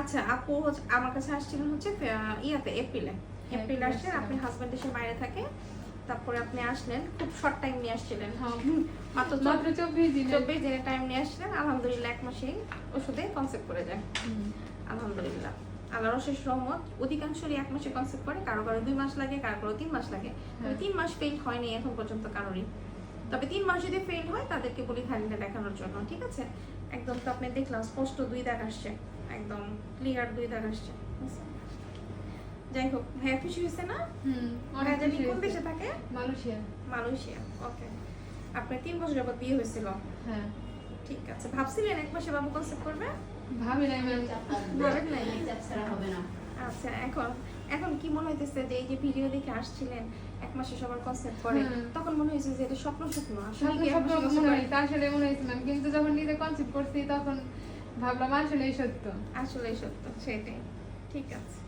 আচ্ছা আপু আমার কাছে আসছিলেন হচ্ছে ইয়াতে এপ্রিলে আসলেন, আপনি হাজবেন্ড এসে বাইরে থাকে, তারপরে আপনি আসলেন, খুব শর্ট টাইম নিয়ে আসছিলেন, মাত্র 24 দিনের টাইম নিয়ে আসলেন। আলহামদুলিল্লাহ 1 মাসেই ওষুধে কনসেপ্ট করে যায়। আলহামদুলিল্লাহ আল্লাহর অশেষ রহমত। অধিকাংশই 1 মাসে কনসেপ্ট করে, কারো 2 মাস লাগে, কারো 3 মাস লাগে। 3 মাস ফেল হয়নি এখন পর্যন্ত কারোরই। তবে 3 মাস যদি ফেল হয় তাদেরকে বলি থাইল্যান্ডে দেখানোর জন্য, ঠিক আছে? একদম তো আপনি দেখলাম স্পষ্ট 2 দাগ আসছে, একদম ক্লিয়ার 2 দাগ আসছে। যাই হোক, ভাইয়া খুশি হয়েছে না? অনেক জানি খুশি কোন হয়েছে। দেশে থাকে? মালয়েশিয়া। ওকে, আপনার 3 বছর যাবত বিয়ে হয়েছিল? হ্যাঁ। ঠিক আছে, ভাবছিলেন 1 মাসে বাবু কনসেপ্ট করবে? ভাবি নাই ম্যাম। ভাবেন নাই? হবে না। আচ্ছা, এখন কি মনে হইতেছে যে এই যে ভিডিও দেখে আসছিলেন 1 মাসে সবার কনসেপ্ট করে, তখন মনে হয়েছে যে এটা স্বপ্ন আসলে কি 1 মাসে মনে হয় আসলে মনে হয়েছে ম্যাম, কিন্তু যখন নিজে কনসেপ্ট করছি তখন ভাবলাম আসলেই সত্য। আসলেই সত্য, সেটাই। ঠিক আছে।